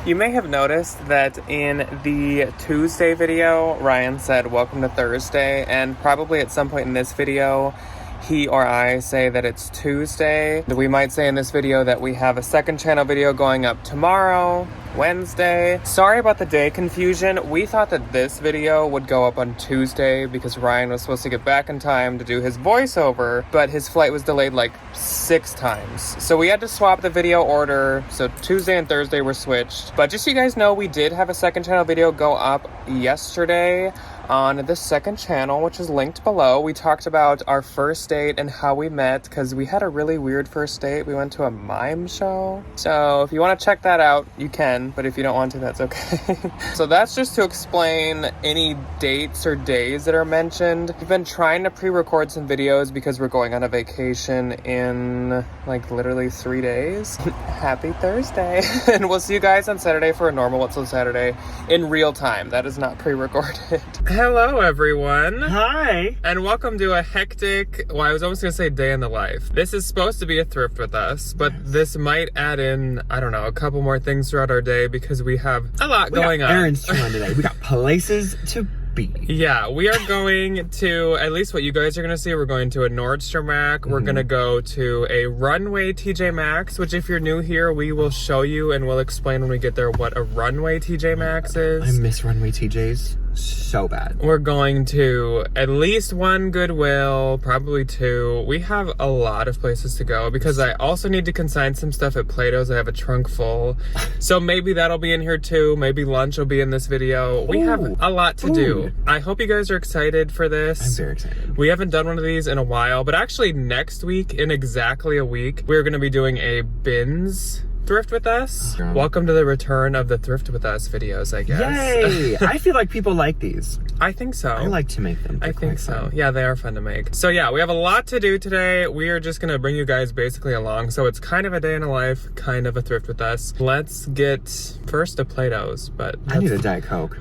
You may have noticed that in the Tuesday video, Ryan said, welcome to Thursday, and probably at some point in this video, he or I say that it's Tuesday. We might say in this video that we have a second channel video going up tomorrow, Wednesday. Sorry about the day confusion. We thought that this video would go up on Tuesday because Ryan was supposed to get back in time to do his voiceover, but his flight was delayed like 6 times. So we had to swap the video order. So Tuesday and Thursday were switched. But just so you guys know, we did have a second channel video go up yesterday on the second channel, which is linked below. We talked about our first date and how we met because we had a really weird first date. We went to a mime show. So if you want to check that out, you can, but if you don't want to, that's okay. So that's just to explain any dates or days that are mentioned. We've been trying to pre-record some videos because we're going on a vacation in like literally 3 days. Happy Thursday. And we'll see you guys on Saturday for a normal What's So Saturday in real time. That is not pre-recorded. Hello, everyone. Hi. And welcome to a hectic, well, I was almost going to say day in the life. This is supposed to be a thrift with us, but this might add in, I don't know, a couple more things throughout our day because we have a lot going on. Errands to run today. We got places to be. Yeah, we are going to, at least what you guys are going to see, we're going to a Nordstrom Rack. We're going to go to a Runway TJ Maxx, which if you're new here, we will show you and we'll explain when we get there what a Runway TJ Maxx is. I miss Runway TJs so bad. We're going to at least 1 Goodwill, probably 2. We have a lot of places to go because I also need to consign some stuff at Plato's. I have a trunk full. So maybe that'll be in here too. Maybe lunch will be in this video. We have a lot to do. I hope you guys are excited for this. I'm very excited. We haven't done one of these in a while, but actually next week, in exactly a week, we're going to be doing a bins thrift with us. Welcome to the return of the thrift with us videos, I guess. Yay! I feel like people like these. I think so. I like to make them. I think so. Yeah, they are fun to make. So yeah, we have a lot to do today. We are just gonna bring you guys basically along. So it's kind of a day in a life, kind of a thrift with us. Let's get first to Plato's, but I need a Diet Coke.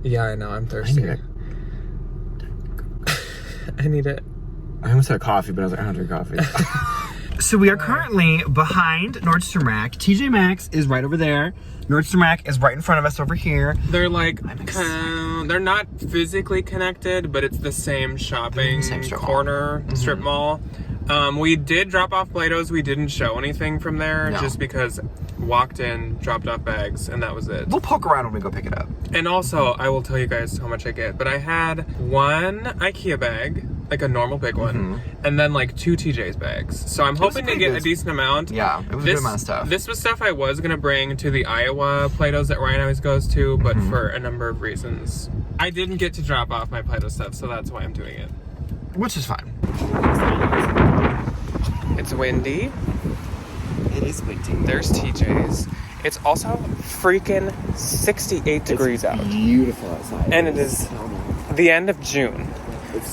Yeah, I know, I'm thirsty. I need it. I almost had coffee, but I was like, I don't drink coffee. So we are currently behind Nordstrom Rack. TJ Maxx is right over there. Nordstrom Rack is right in front of us over here. They're like, they're not physically connected, but it's the same shopping corner, strip mall. We did drop off Plato's. We didn't show anything from there just because walked in, dropped off bags, and that was it. We'll poke around when we go pick it up. And also, I will tell you guys how much I get, but I had 1 IKEA bag, like a normal big one, and then like 2 TJ's bags. So I'm hoping to get a decent amount. Yeah, it was a good amount of stuff. This was stuff I was gonna bring to the Iowa Plato's that Ryan always goes to, but for a number of reasons, I didn't get to drop off my Plato stuff, so that's why I'm doing it. Which is fine. It's windy. It is windy. There's TJ's. It's also freaking 68 degrees out. Beautiful outside. And it is the end of June.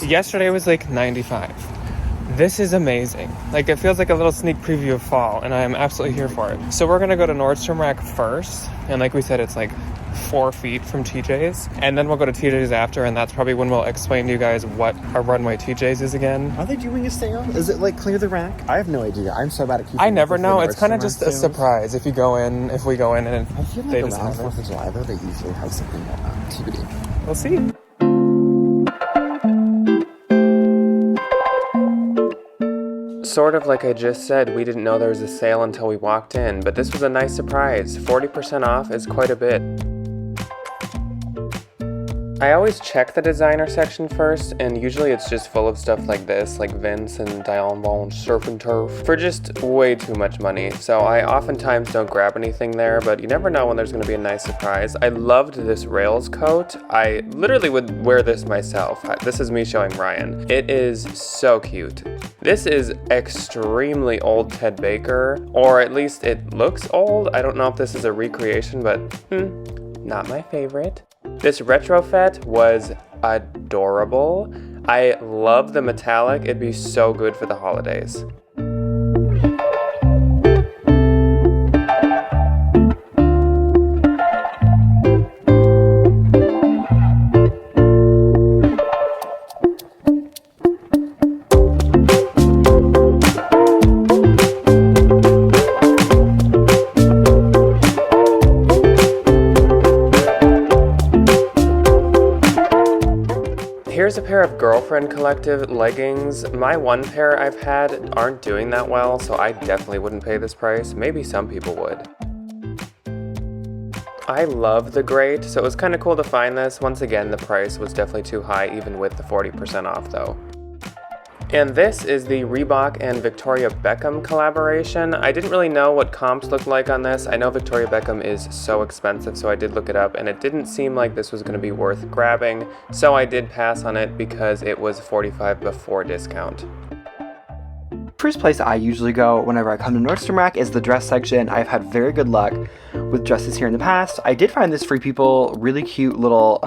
Yesterday was like 95. This is amazing. Like, it feels like a little sneak preview of fall, and I am absolutely here for it. So we're gonna go to Nordstrom Rack first, and like we said, it's like 4 feet from TJ's, and then we'll go to TJ's after, and that's probably when we'll explain to you guys what a Runway TJ's is again. Are they doing a sale? Is it like clear the rack? I have no idea. I'm so bad at keeping. I never know. It's kind of just a surprise if we go in, and I feel like they around just have 4th of July though, they usually have something TBD. We'll see. Sort of like I just said, we didn't know there was a sale until we walked in, but this was a nice surprise. 40% off is quite a bit. I always check the designer section first, and usually it's just full of stuff like this, like Vince and Diane Vaughn's Surf and Turf, for just way too much money. So I oftentimes don't grab anything there, but you never know when there's going to be a nice surprise. I loved this Rails coat. I literally would wear this myself. This is me showing Ryan. It is so cute. This is extremely old Ted Baker, or at least it looks old. I don't know if this is a recreation, but not my favorite. This retrofit was adorable. I love the metallic. It'd be so good for the holidays. Here's a pair of girlfriend collective leggings. My one pair I've had aren't doing that well, so I definitely wouldn't pay this price. Maybe some people would. I love the grate, so it was kind of cool to find this. Once again, the price was definitely too high, even with the 40% off though. And this is the Reebok and Victoria Beckham collaboration. I didn't really know what comps looked like on this. I know Victoria Beckham is so expensive, so I did look it up, and it didn't seem like this was going to be worth grabbing, so I did pass on it because it was $45 before discount. First place I usually go whenever I come to Nordstrom Rack is the dress section. I've had very good luck with dresses here in the past. I did find this Free People really cute little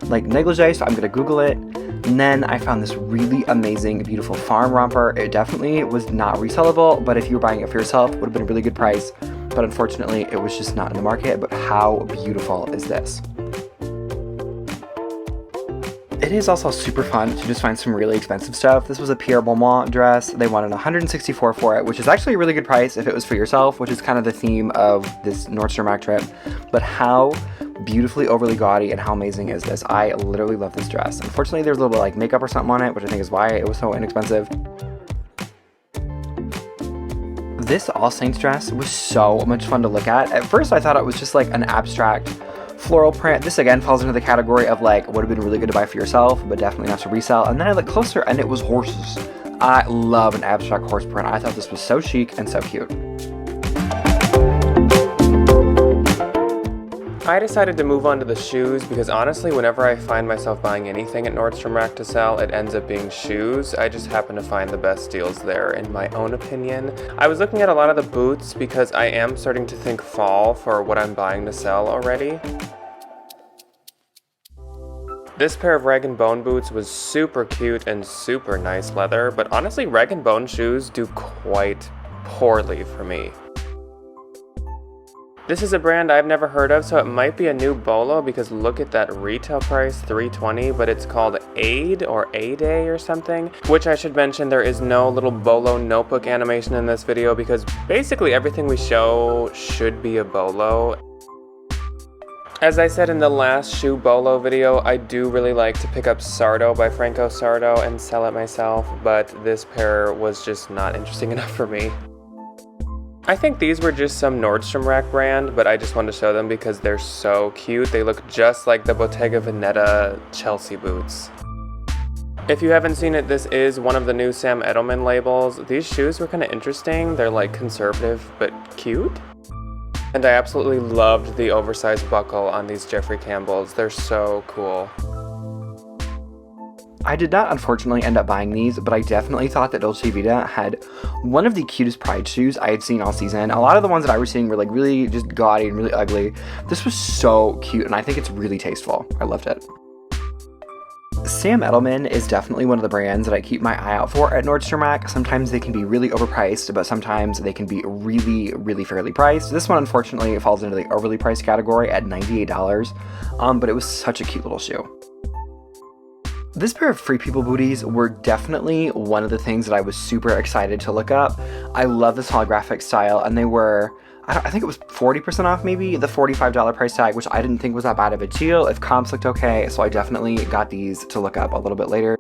like negligee, so I'm gonna Google it. And then I found this really amazing, beautiful farm romper. It definitely was not resellable, but if you were buying it for yourself, it would have been a really good price. But unfortunately, it was just not in the market. But how beautiful is this? It is also super fun to just find some really expensive stuff. This was a Pierre Beaumont dress. They wanted $164 for it, which is actually a really good price if it was for yourself, which is kind of the theme of this Nordstrom Rack trip. But how beautifully overly gaudy and how amazing is this? I literally love this dress. Unfortunately, there's a little bit like makeup or something on it, which I think is why it was so inexpensive. This All Saints dress was so much fun to look at. At first, I thought it was just like an abstract floral print. This again falls into the category of like would have been really good to buy for yourself, but definitely not to resell. And then I looked closer and it was horses. I love an abstract horse print. I thought this was so chic and so cute. I decided to move on to the shoes because honestly, whenever I find myself buying anything at Nordstrom Rack to sell, it ends up being shoes. I just happen to find the best deals there, in my own opinion. I was looking at a lot of the boots because I am starting to think fall for what I'm buying to sell already. This pair of Rag & Bone boots was super cute and super nice leather, but honestly, Rag & Bone shoes do quite poorly for me. This is a brand I've never heard of, so it might be a new bolo because look at that retail price, $320, but it's called Aid or A-Day or something, which I should mention there is no little bolo notebook animation in this video because basically everything we show should be a bolo. As I said in the last shoe bolo video, I do really like to pick up Sardo by Franco Sardo and sell it myself, but this pair was just not interesting enough for me. I think these were just some Nordstrom Rack brand, but I just wanted to show them because they're so cute. They look just like the Bottega Veneta Chelsea boots. If you haven't seen it, this is one of the new Sam Edelman labels. These shoes were kind of interesting. They're like conservative, but cute. And I absolutely loved the oversized buckle on these Jeffrey Campbells. They're so cool. I did not unfortunately end up buying these, but I definitely thought that Dolce Vita had one of the cutest Pride shoes I had seen all season. A lot of the ones that I was seeing were like really just gaudy and really ugly. This was so cute and I think it's really tasteful. I loved it. Sam Edelman is definitely one of the brands that I keep my eye out for at Nordstrom Rack. Sometimes they can be really overpriced, but sometimes they can be really, really fairly priced. This one, unfortunately, falls into the overly priced category at $98, but it was such a cute little shoe. This pair of Free People booties were definitely one of the things that I was super excited to look up. I love this holographic style, and they were, I think it was 40% off maybe, the $45 price tag, which I didn't think was that bad of a deal if comps looked okay, so I definitely got these to look up a little bit later.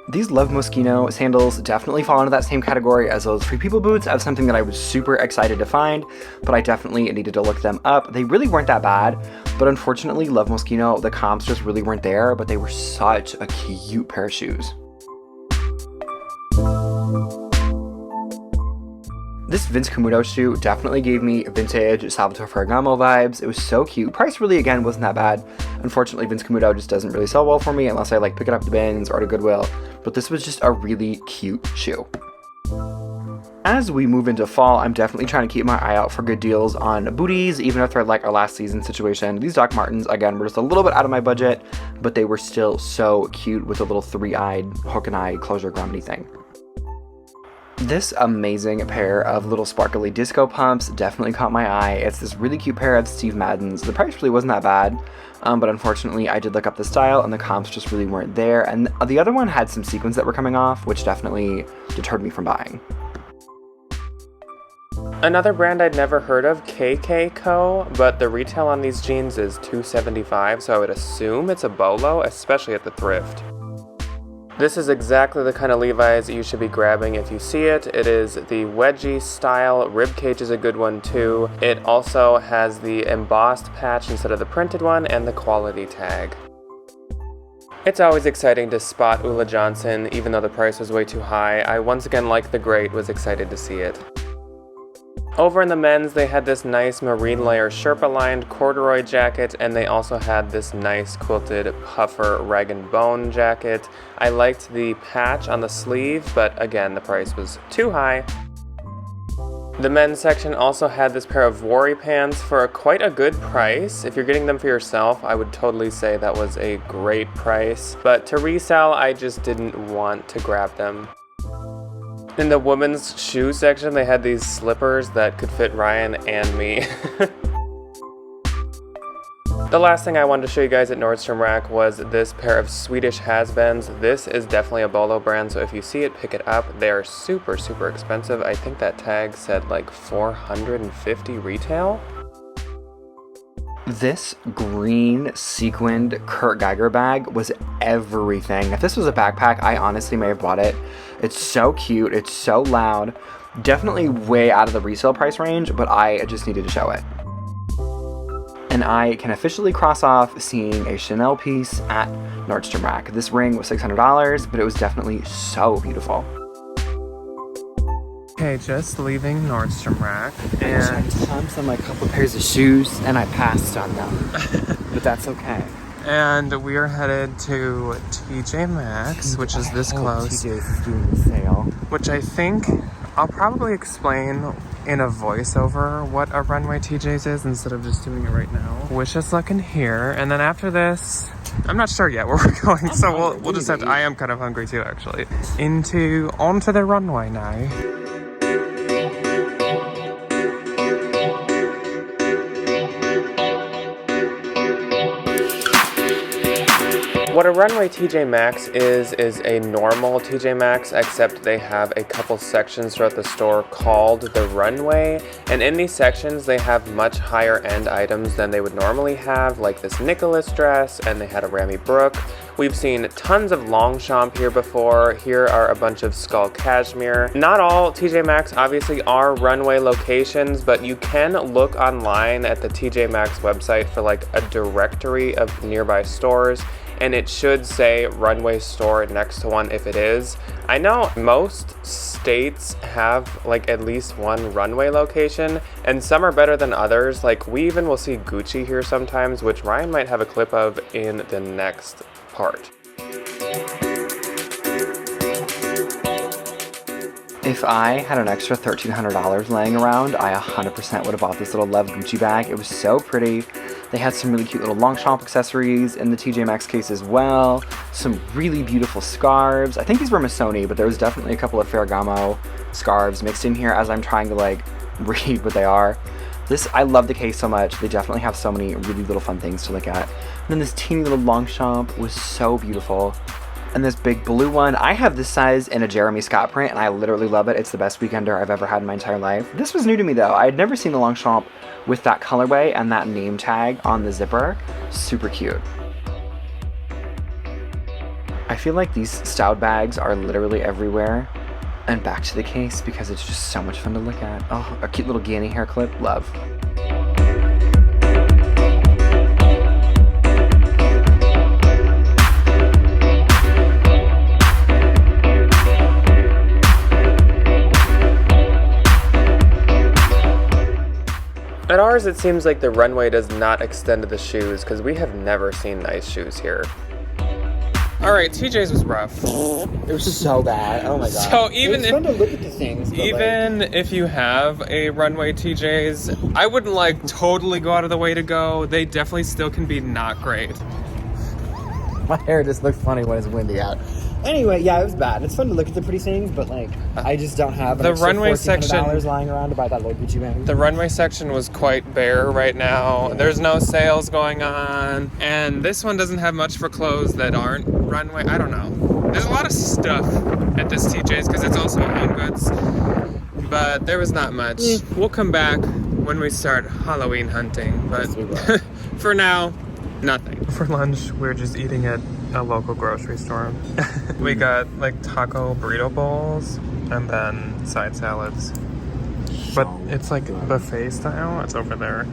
These Love Moschino sandals definitely fall into that same category as those Free People boots as something that I was super excited to find, but I definitely needed to look them up. They really weren't that bad, but unfortunately Love Moschino, the comps just really weren't there, but they were such a cute pair of shoes. This Vince Camuto shoe definitely gave me vintage Salvatore Ferragamo vibes. It was so cute. Price really, again, wasn't that bad. Unfortunately, Vince Camuto just doesn't really sell well for me unless I like pick it up at the bins or at a Goodwill. But this was just a really cute shoe. As we move into fall, I'm definitely trying to keep my eye out for good deals on booties, even if they're like our last season situation. These Doc Martens, again, were just a little bit out of my budget, but they were still so cute with a little three-eyed hook and eye closure grommet thing. This amazing pair of little sparkly disco pumps definitely caught my eye. It's this really cute pair of Steve Maddens. The price really wasn't that bad, but unfortunately I did look up the style and the comps just really weren't there. And the other one had some sequins that were coming off, which definitely deterred me from buying. Another brand I'd never heard of, KK Co., but the retail on these jeans is $275, so I would assume it's a bolo, especially at the Thrift. This is exactly the kind of Levi's you should be grabbing if you see it. It is the wedgie style. Ribcage is a good one too. It also has the embossed patch instead of the printed one and the quality tag. It's always exciting to spot Ulla Johnson, even though the price was way too high. I once again, like the great, was excited to see it. Over in the men's, they had this nice marine layer Sherpa-lined corduroy jacket, and they also had this nice quilted puffer rag and bone jacket. I liked the patch on the sleeve, but again, the price was too high. The men's section also had this pair of Worry pants for quite a good price. If you're getting them for yourself, I would totally say that was a great price, but to resell, I just didn't want to grab them. In the women's shoe section, they had these slippers that could fit Ryan and me. The last thing I wanted to show you guys at Nordstrom Rack was this pair of Swedish has-beens. This is definitely a bolo brand, so if you see it, pick it up. They are super, super expensive. I think that tag said like $450 retail. This green sequined Kurt Geiger bag was everything. If this was a backpack, I honestly may have bought it. It's so cute, it's so loud. Definitely way out of the resale price range, but I just needed to show it. And I can officially cross off seeing a Chanel piece at Nordstrom Rack. This ring was $600, but it was definitely so beautiful. Okay, just leaving Nordstrom Rack, And I checked pumps on my couple pairs of shoes, and I passed on them. But that's okay. and we are headed to TJ Maxx, which is this close. TJ's is doing the sale. Which I think I'll probably explain in a voiceover what a Runway TJ's is instead of just doing it right now. Wish us luck in here, and then after this, I'm not sure yet where we're going, so we'll just have to. I am kind of hungry too, actually. Onto the runway now. What a Runway TJ Maxx is a normal TJ Maxx, except they have a couple sections throughout the store called the Runway, and in these sections they have much higher end items than they would normally have, like this Nicholas dress, and they had a Rami Brooke. We've seen tons of Longchamp here before. Here are a bunch of skull cashmere. Not all TJ Maxx obviously are Runway locations, but you can look online at the TJ Maxx website for like a directory of nearby stores, and it should say Runway store next to one if it is. I know most states have like at least one Runway location, and some are better than others. Like we even will see Gucci here sometimes, which Ryan might have a clip of in the next part. If I had an extra $1,300 laying around, I 100% would have bought this little Love Gucci bag. It was so pretty. They had some really cute little Longchamp accessories in the TJ Maxx case as well. Some really beautiful scarves. I think these were Missoni, but there was definitely a couple of Ferragamo scarves mixed in here as I'm trying to like read what they are. I love the case so much. They definitely have so many really little fun things to look at. And then this teeny little Longchamp was so beautiful. And this big blue one, I have this size in a Jeremy Scott print, and I literally love it. It's the best weekender I've ever had in my entire life. This was new to me though. I had never seen the Longchamp with that colorway and that name tag on the zipper. Super cute. I feel like these styled bags are literally everywhere. And back to the case because it's just so much fun to look at. Oh, a cute little Ganni hair clip, love. At ours, it seems like the Runway does not extend to the shoes because we have never seen nice shoes here. Alright, TJ's was rough. It was so bad. Oh my god. So even it's fun to look at the things, but even if you have a Runway TJ's, I wouldn't like totally go out of the way to go. They definitely still can be not great. My hair just looks funny when it's windy out. Anyway, yeah, it was bad. It's fun to look at the pretty things, but like, I just don't have the Runway section lying around to buy that little Gucci bag. The Runway section was quite bare right now. Yeah. There's no sales going on, and this one doesn't have much for clothes that aren't Runway. I don't know. There's a lot of stuff at this TJ's because it's also home goods. but there was not much. We'll come back when we start Halloween hunting, but for now, nothing. For lunch, we're just eating at a local grocery store. We got like taco burrito bowls and then side salads. But it's like buffet style. It's over there.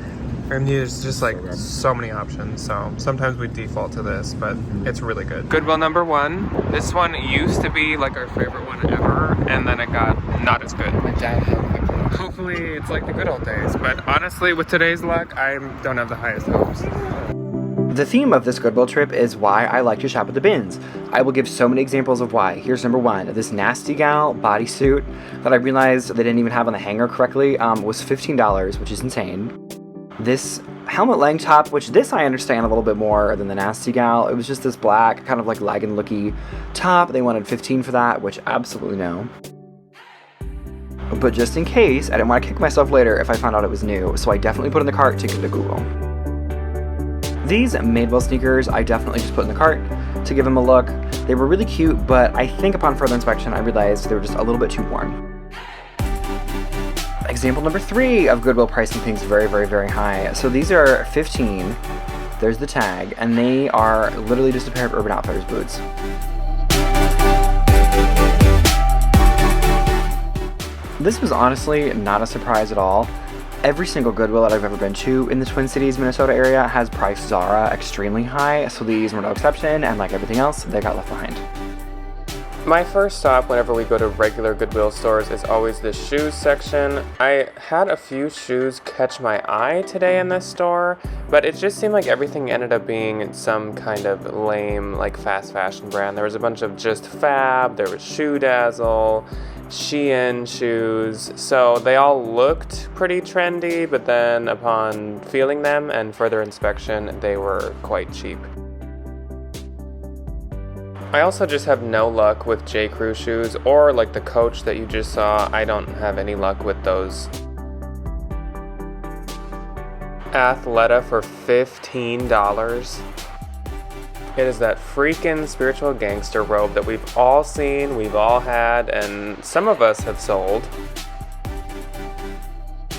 And there's just like so many options. So sometimes we default to this, but it's really good. Goodwill number 1. This one used to be like our favorite one ever, and then it got not as good. Hopefully it's like the good old days. But honestly, with today's luck, I don't have the highest hopes. The theme of this Goodwill trip is why I like to shop at the bins. I will give so many examples of why. Here's number 1. This Nasty Gal bodysuit that I realized they didn't even have on the hanger correctly was $15, which is insane. This helmet length top, which this I understand a little bit more than the Nasty Gal. It was just this black, kind of like legging-looky top. They wanted $15 for that, which absolutely no. But just in case, I didn't want to kick myself later if I found out it was new, so I definitely put it in the cart to give it a Google. These Madewell sneakers I definitely just put in the cart to give them a look. They were really cute, but I think upon further inspection I realized they were just a little bit too worn. Example number 3 of Goodwill pricing things very, very, very high. So these are $15, there's the tag, and they are literally just a pair of Urban Outfitters boots. This was honestly not a surprise at all. Every single Goodwill that I've ever been to in the Twin Cities, Minnesota area has priced Zara extremely high, so these were no exception, and like everything else, they got left behind. My first stop whenever we go to regular Goodwill stores is always the shoes section. I had a few shoes catch my eye today in this store, but it just seemed like everything ended up being some kind of lame, like fast fashion brand. There was a bunch of Just Fab, there was Shoe Dazzle, Shein shoes, so they all looked pretty trendy, but then upon feeling them and further inspection, they were quite cheap. I also just have no luck with J. Crew shoes, or like the Coach that you just saw. I don't have any luck with those. Athleta for $15. It is that freaking spiritual gangster robe that we've all seen, we've all had, and some of us have sold.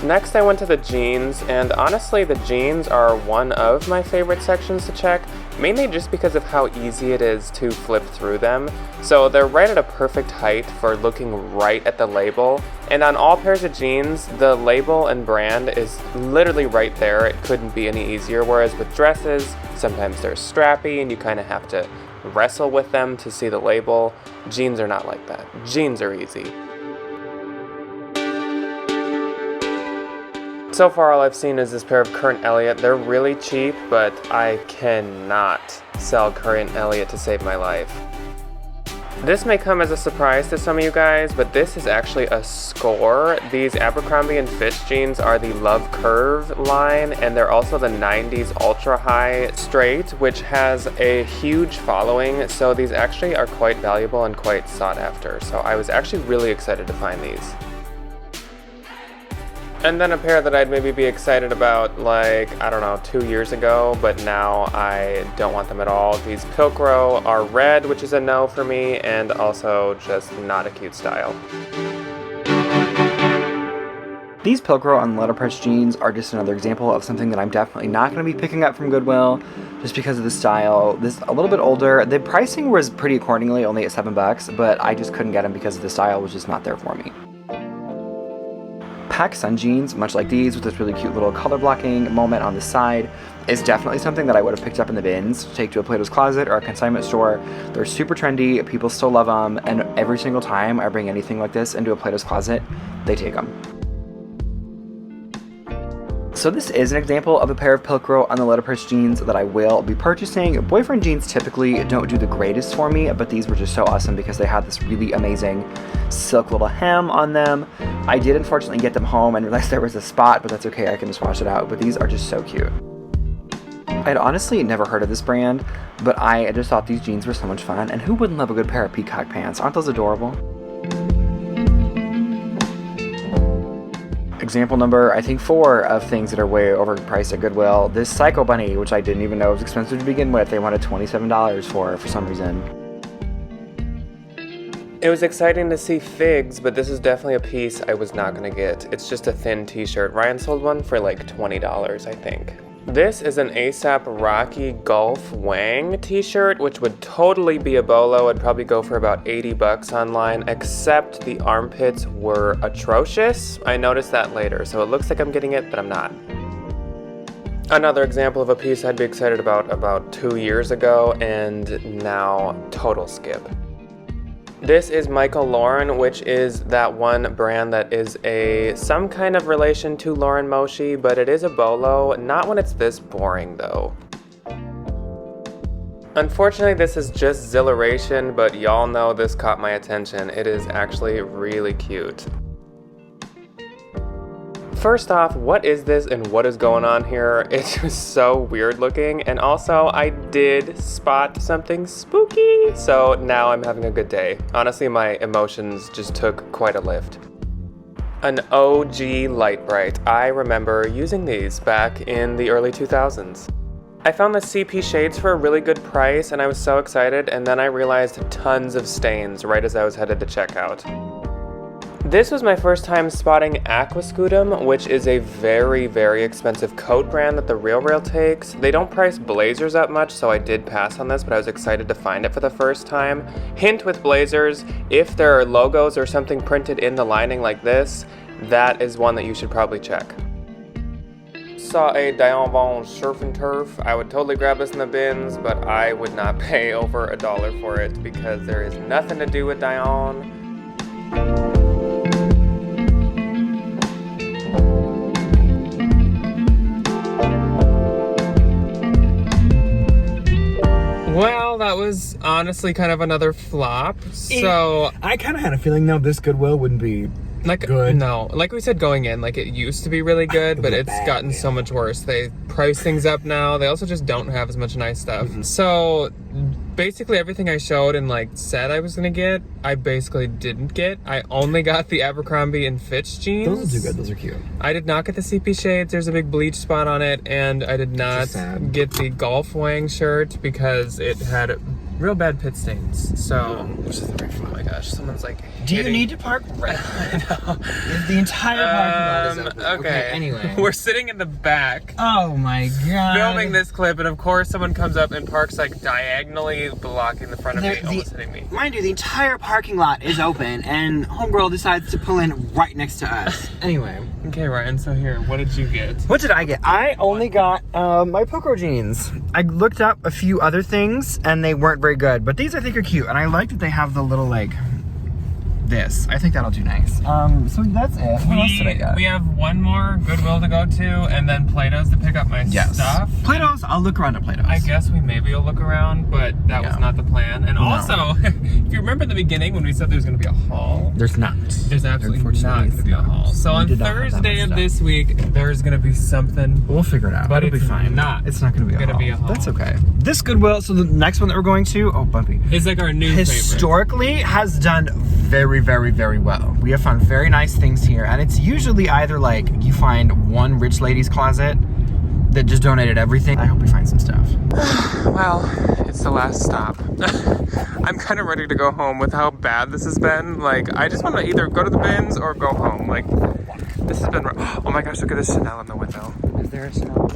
Next I went to the jeans, and honestly the jeans are one of my favorite sections to check, mainly just because of how easy it is to flip through them. So they're right at a perfect height for looking right at the label, and on all pairs of jeans, the label and brand is literally right there. It couldn't be any easier, whereas with dresses, sometimes they're strappy and you kind of have to wrestle with them to see the label. Jeans are not like that. Jeans are easy. So far all I've seen is this pair of Current Elliott. They're really cheap, but I cannot sell Current Elliott to save my life. This may come as a surprise to some of you guys, but this is actually a score. These Abercrombie & Fitch jeans are the Love Curve line, and they're also the 90s Ultra High Straight, which has a huge following, so these actually are quite valuable and quite sought after. So I was actually really excited to find these. And then a pair that I'd maybe be excited about, like, I don't know, 2 years ago, but now I don't want them at all. These Pilcro are red, which is a no for me, and also just not a cute style. These Pilcro on letterpress jeans are just another example of something that I'm definitely not going to be picking up from Goodwill, just because of the style. This a little bit older. The pricing was pretty accordingly, only at $7, but I just couldn't get them because the style was just not there for me. Pac Sun jeans, much like these, with this really cute little color blocking moment on the side, is definitely something that I would have picked up in the bins to take to a Plato's Closet or a consignment store. They're super trendy, people still love them, and every single time I bring anything like this into a Plato's Closet, they take them. So this is an example of a pair of Pilcro on the letterpress jeans that I will be purchasing. Boyfriend jeans typically don't do the greatest for me, but these were just so awesome because they had this really amazing silk little hem on them. I did unfortunately get them home and realized there was a spot, but that's okay, I can just wash it out. But these are just so cute. I'd honestly never heard of this brand, but I just thought these jeans were so much fun, and who wouldn't love a good pair of peacock pants? Aren't those adorable? Example number, I think 4 of things that are way overpriced at Goodwill. This Psycho Bunny, which I didn't even know was expensive to begin with, they wanted $27 for some reason. It was exciting to see figs, but this is definitely a piece I was not gonna get. It's just a thin t-shirt. Ryan sold one for like $20, I think. This is an ASAP Rocky Golf Wang t-shirt, which would totally be a bolo. It'd probably go for about 80 bucks online, except the armpits were atrocious. I noticed that later, so it looks like I'm getting it, but I'm not. Another example of a piece I'd be excited about 2 years ago, and now total skip. This is Michael Lauren, which is that one brand that is some kind of relation to Lauren Moshi, but it is a bolo, not when it's this boring though. Unfortunately, this is just Zillation, but y'all know this caught my attention. It is actually really cute. First off, what is this and what is going on here? It's just so weird looking, and also I did spot something spooky, so now I'm having a good day. Honestly, my emotions just took quite a lift. An OG Light Bright. I remember using these back in the early 2000s. I found the CP shades for a really good price, and I was so excited, and then I realized tons of stains right as I was headed to checkout. This was my first time spotting Aquascutum, which is a very, very expensive coat brand that The RealReal takes. They don't price blazers up much, so I did pass on this, but I was excited to find it for the first time. Hint with blazers, if there are logos or something printed in the lining like this, that is one that you should probably check. Saw a Dion Von Surf and Turf. I would totally grab this in the bins, but I would not pay over $1 for it because there is nothing to do with Dion. Well, that was honestly kind of another flop. So I kind of had a feeling though this Goodwill wouldn't be good. No, like we said going in, like it used to be really good, but it's gotten so much worse. They price things up now. They also just don't have as much nice stuff. So basically everything I showed and like said I was gonna get, I basically didn't get. I only got the Abercrombie and Fitch jeans. Those are too good. Those are cute. I did not get the CP shades. There's a big bleach spot on it, and I did not get the Golf Wang shirt because it had real bad pit stains. So, which is very fun. Oh my gosh, someone's like, do you need to park right? I know. The entire parking lot is open. Okay. Anyway, we're sitting in the back. Oh my god. Filming this clip, and of course someone comes up and parks like diagonally blocking the front of me, almost hitting me. Mind you, the entire parking lot is open, and homegirl decides to pull in right next to us. Anyway. Okay, Ryan, so here, what did you get? What did I get? I only got my Poco jeans. I looked up a few other things, and they weren't very good, but these I think are cute, and I like that they have the little, like, this. I think that'll do nice. So that's it. What else did I get? We have one more Goodwill to go to, and then Plato's to pick up my stuff. Plato's, I'll look around at Plato's. I guess maybe will look around, but that was not the plan. And also, if you remember the beginning when we said there's going to be a haul. There's not. There's absolutely not going to be a haul. So on Thursday of this week, there's going to be something. We'll figure it out. But it'll be fine. It's not going to be a haul. That's okay. This Goodwill, so the next one that we're going to, bumpy. It's like our new historically favorite. Has done very, very, very well. We have found very nice things here, and it's usually either like you find one rich lady's closet that just donated everything. I hope we find some stuff. Well, it's the last stop. I'm kind of ready to go home with how bad this has been. Like, I just want to either go to the bins or go home. Like, this has been... Oh my gosh, look at this Chanel in the window. Is there a Chanel?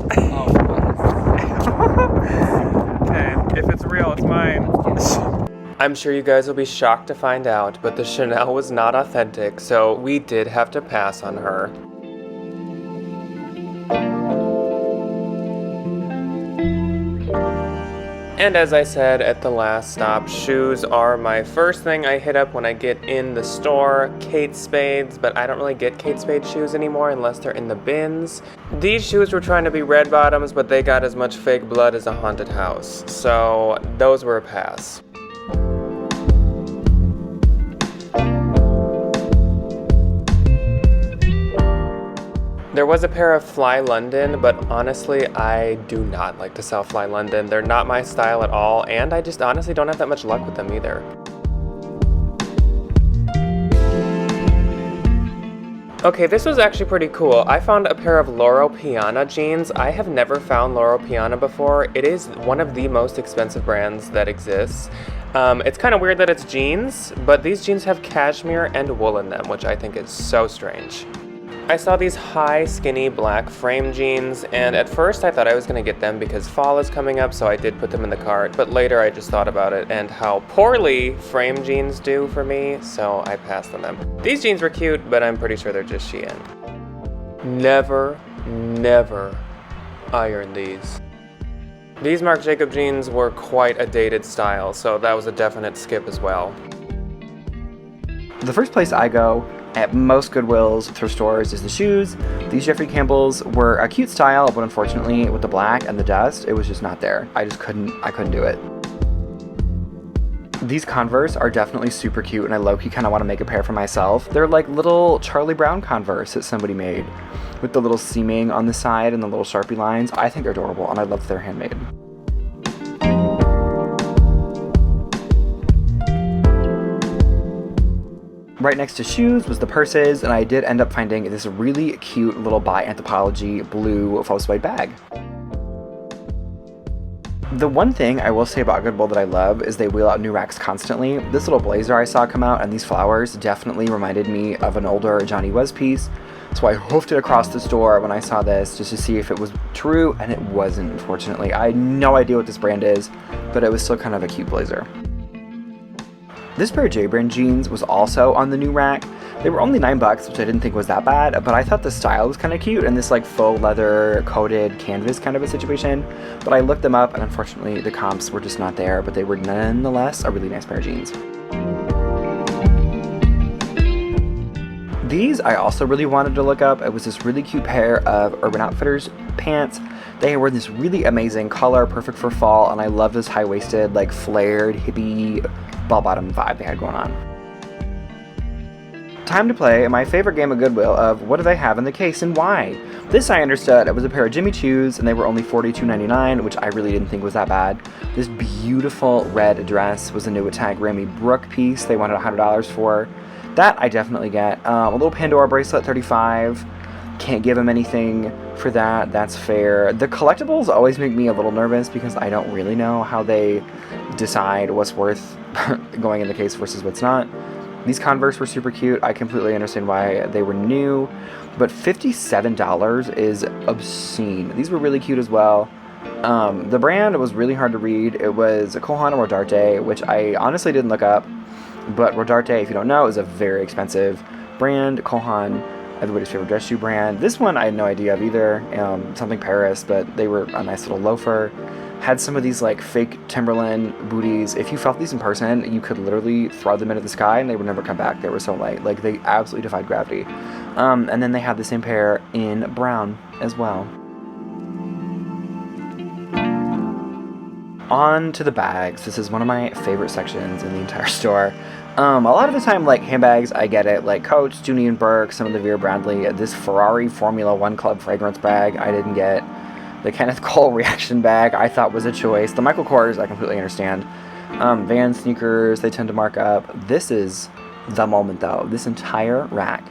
Okay, if it's real, it's mine. I'm sure you guys will be shocked to find out, but the Chanel was not authentic, so we did have to pass on her. And as I said at the last stop, shoes are my first thing I hit up when I get in the store. Kate Spade's, but I don't really get Kate Spade shoes anymore unless they're in the bins. These shoes were trying to be red bottoms, but they got as much fake blood as a haunted house. So those were a pass. There was a pair of Fly London, but honestly, I do not like to sell Fly London. They're not my style at all, and I just honestly don't have that much luck with them either. Okay, this was actually pretty cool. I found a pair of Loro Piana jeans. I have never found Loro Piana before. It is one of the most expensive brands that exists. It's kind of weird that it's jeans, but these jeans have cashmere and wool in them, which I think is so strange. I saw these high, skinny black frame jeans, and at first I thought I was going to get them because fall is coming up, so I did put them in the cart, but later I just thought about it and how poorly frame jeans do for me, so I passed on them. These jeans were cute, but I'm pretty sure they're just Shein. Never iron these. These Marc Jacob jeans were quite a dated style, so that was a definite skip as well. The first place I go at most Goodwills, thrift stores, is the shoes. These Jeffrey Campbell's were a cute style, but unfortunately with the black and the dust, it was just not there. I couldn't do it. These Converse are definitely super cute, and I low-key kind of want to make a pair for myself. They're like little Charlie Brown Converse that somebody made with the little seaming on the side and the little Sharpie lines. I think they're adorable, and I love that they're handmade. Right next to shoes was the purses, and I did end up finding this really cute little by Anthropologie blue faux suede bag. The one thing I will say about Goodwill that I love is they wheel out new racks constantly. This little blazer I saw come out and these flowers definitely reminded me of an older Johnny Was piece. So I hoofed it across the store when I saw this just to see if it was true, and it wasn't, unfortunately. I had no idea what this brand is, but it was still kind of a cute blazer. This pair of J-brand jeans was also on the new rack. They were only $9, which I didn't think was that bad, but I thought the style was kind of cute and this like faux leather coated canvas kind of a situation. But I looked them up and unfortunately the comps were just not there, but they were nonetheless a really nice pair of jeans. These I also really wanted to look up. It was this really cute pair of Urban Outfitters pants. They were this really amazing color, perfect for fall, and I love this high-waisted, like flared, hippie, bell-bottom vibe they had going on. Time to play my favorite game of Goodwill of what do they have in the case and why. This I understood. It was a pair of Jimmy Choos and they were only $42.99, which I really didn't think was that bad. This beautiful red dress was a new Tag Rami Brooke piece they wanted $100 for. That I definitely get. A little Pandora bracelet, $35. Can't give them anything for that. That's fair. The collectibles always make me a little nervous because I don't really know how they decide what's worth going in the case versus what's not. These Converse were super cute. I completely understand why they were new, but $57 is obscene. These were really cute as well. The brand was really hard to read. It was Kohan or Rodarte, which I honestly didn't look up, but Rodarte, if you don't know, is a very expensive brand. Kohan, everybody's favorite dress shoe brand. This one I had no idea of either. Something Paris, but they were a nice little loafer. Had some of these like fake Timberland booties. If you felt these in person, you could literally throw them into the sky and they would never come back. They were so light. Like they absolutely defied gravity. And then they had the same pair in brown as well. On to the bags. This is one of my favorite sections in the entire store. A lot of the time, like handbags, I get it. Like Coach, Dooney & Burke, some of the Vera Bradley. This Ferrari Formula One Club fragrance bag I didn't get. The Kenneth Cole reaction bag I thought was a choice. The Michael Kors I completely understand. Vans sneakers, they tend to mark up. This is the moment though. This entire rack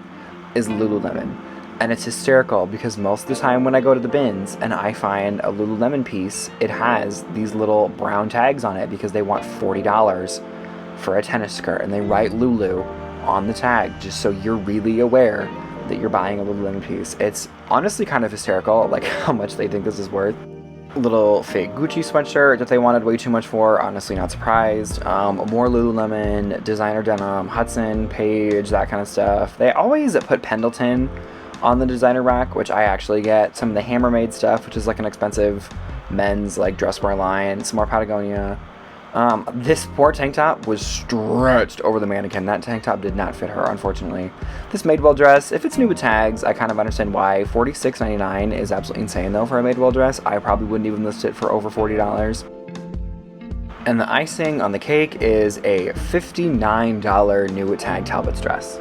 is Lululemon. And it's hysterical because most of the time when I go to the bins and I find a Lululemon piece, it has these little brown tags on it because they want $40 for a tennis skirt. And they write Lulu on the tag just so you're really aware that you're buying a Lululemon piece. It's honestly kind of hysterical, like how much they think this is worth. Little fake Gucci sweatshirt that they wanted way too much for, honestly not surprised. More Lululemon, designer denim, Hudson, Page, that kind of stuff. They always put Pendleton on the designer rack, which I actually get. Some of the Hammermade stuff, which is like an expensive men's like dress wear line. Some more Patagonia. This poor tank top was stretched over the mannequin. That tank top did not fit her, unfortunately. This Madewell dress, if it's new with tags, I kind of understand why. $46.99 is absolutely insane, though, for a Madewell dress. I probably wouldn't even list it for over $40. And the icing on the cake is a $59 new with tag Talbot's dress.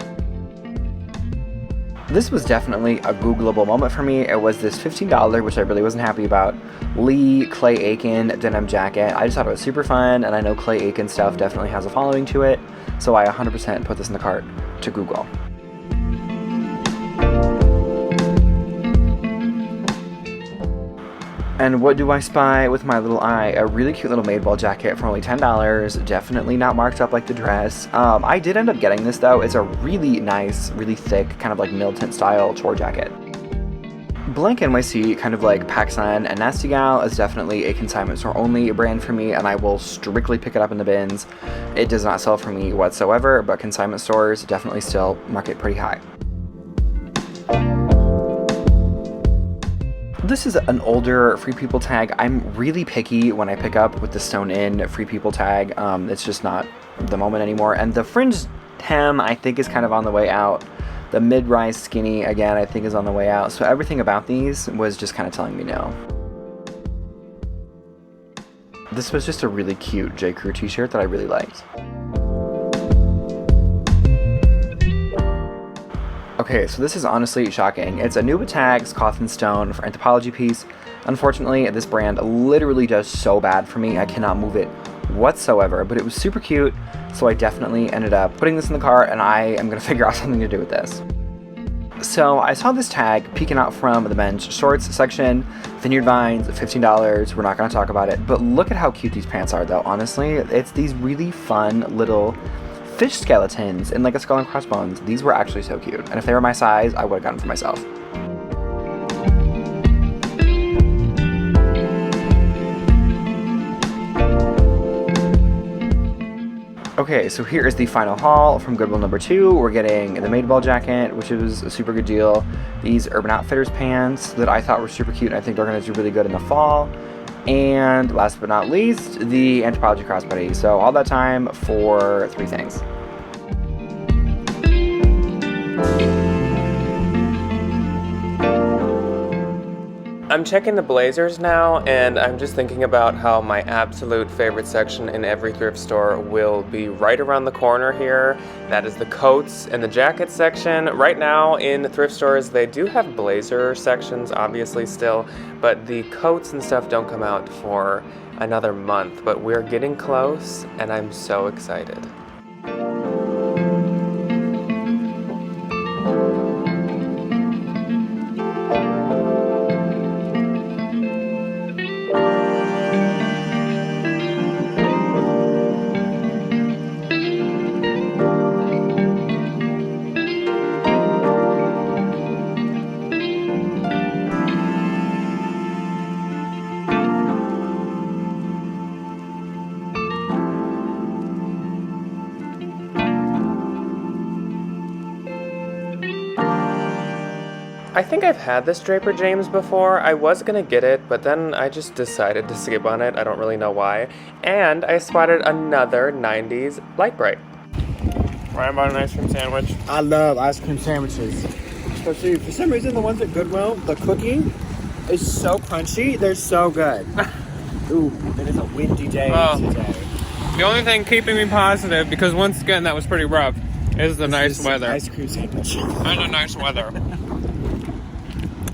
This was definitely a Googleable moment for me. It was this $15, which I really wasn't happy about, Lee Clay Aiken denim jacket. I just thought it was super fun, and I know Clay Aiken stuff definitely has a following to it, so I 100% put this in the cart to Google. And what do I spy with my little eye? A really cute little maid ball jacket for only $10. Definitely not marked up like the dress. I did end up getting this though. It's a really nice, really thick, kind of like militant style chore jacket. Blank NYC, kind of like PacSun and Nasty Gal, is definitely a consignment store only brand for me, and I will strictly pick it up in the bins. It does not sell for me whatsoever, but consignment stores definitely still mark it pretty high. This is an older Free People tag. I'm really picky when I pick up with the sewn in Free People tag. It's just not the moment anymore. And the fringe hem, I think, is kind of on the way out. The mid-rise skinny, again, I think is on the way out. So everything about these was just kind of telling me no. This was just a really cute J. Crew t-shirt that I really liked. Okay, so this is honestly shocking. It's a Nuba Tags Coffin Stone for Anthropology piece. Unfortunately, this brand literally does so bad for me. I cannot move it whatsoever, but it was super cute, so I definitely ended up putting this in the cart, and I am going to figure out something to do with this. So I saw this tag peeking out from the men's shorts section. Vineyard Vines, $15. We're not going to talk about it, but look at how cute these pants are, though. Honestly, it's these really fun little fish skeletons and like a skull and crossbones. These were actually so cute, and if they were my size, I would have gotten them for myself. Okay, so here is the final haul from Goodwill number 2. We're getting the maid ball jacket, which was a super good deal. These Urban Outfitters pants that I thought were super cute, and I think they're going to do really good in the fall. And last but not least, the Anthropology crossbody. So all that time for 3 things. I'm checking the blazers now, and I'm just thinking about how my absolute favorite section in every thrift store will be right around the corner here. That is the coats and the jackets section. Right now in thrift stores, they do have blazer sections, obviously still, but the coats and stuff don't come out for another month. But we're getting close, and I'm so excited. I think I've had this Draper James before. I was gonna get it, but then I just decided to skip on it. I don't really know why. And I spotted another 90s Light Bright. Ryan bought an ice cream sandwich. I love ice cream sandwiches. Especially, for some reason, the ones at Goodwill, the cookie is so crunchy. They're so good. Ooh, it is a windy day today. The only thing keeping me positive, because once again that was pretty rough, is the nice weather. Ice cream sandwich. And the nice weather.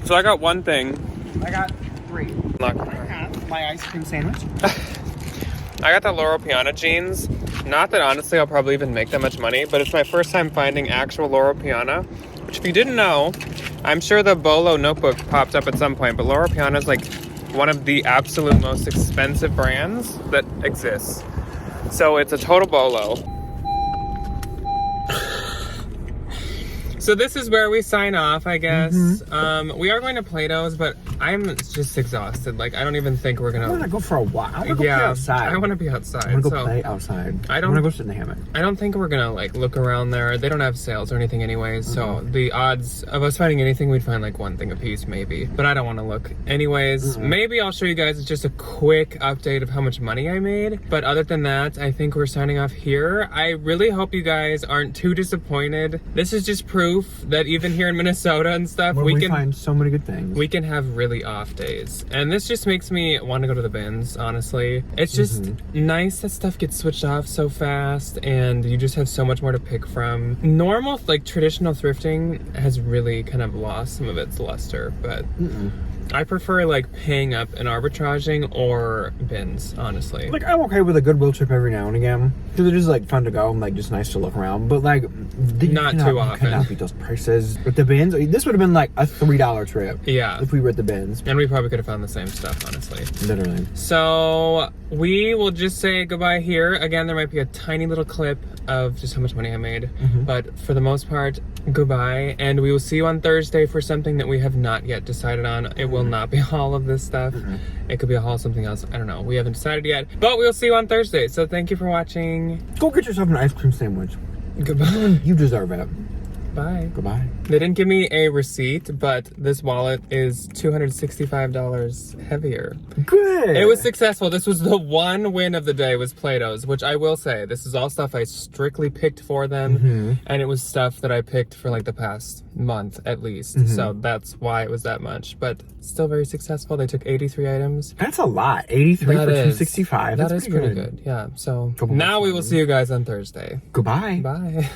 So I got one thing. I got 3. I have my ice cream sandwich. I got the Loro Piana jeans. Not that honestly I'll probably even make that much money, but it's my first time finding actual Loro Piana. Which if you didn't know, I'm sure the Bolo notebook popped up at some point, but Loro Piana is like one of the absolute most expensive brands that exists. So it's a total Bolo. So this is where we sign off, I guess. Mm-hmm. We are going to Plato's, but I'm just exhausted. Like, I don't even think we're gonna... I want to go for a walk. I want to go play outside. I want to be outside. I want to go play outside. I want to go sit in the hammock. I don't think we're gonna, like, look around there. They don't have sales or anything anyways, so the odds of us finding anything, we'd find, like, one thing a piece, maybe. But I don't want to look. Anyways, maybe I'll show you guys just a quick update of how much money I made. But other than that, I think we're signing off here. I really hope you guys aren't too disappointed. This is just proof that even here in Minnesota and stuff, we can find so many good things. We can have really off days. And this just makes me want to go to the bins, honestly. It's just nice that stuff gets switched off so fast and you just have so much more to pick from. Normal, like traditional thrifting has really kind of lost some of its luster, but I prefer like paying up and arbitraging or bins, honestly. Like, I'm okay with a Goodwill trip every now and again because it is like fun to go and like just nice to look around. But like, Not too often. Cannot beat those prices with the bins. This would have been like a $3 trip. Yeah. If we were at the bins. And we probably could have found the same stuff, honestly. Literally. So we will just say goodbye here. Again, there might be a tiny little clip of just how much money I made. But for the most part, goodbye. And we will see you on Thursday for something that we have not yet decided on. It will not be all of this stuff. It could be a haul of something else. I don't know. We haven't decided yet. But we'll see you on Thursday. So thank you for watching. Go get yourself an ice cream sandwich. Goodbye. You deserve it. Bye. Goodbye. They didn't give me a receipt, but this wallet is $265 heavier. Good. It was successful. This was the one win of the day, was Plato's, which I will say, this is all stuff I strictly picked for them. And it was stuff that I picked for like the past month at least. So that's why it was that much, but still very successful. They took 83 items. That's a lot. 83 for 265. That is pretty good. Yeah. So now we will see you guys on Thursday. Goodbye. Bye.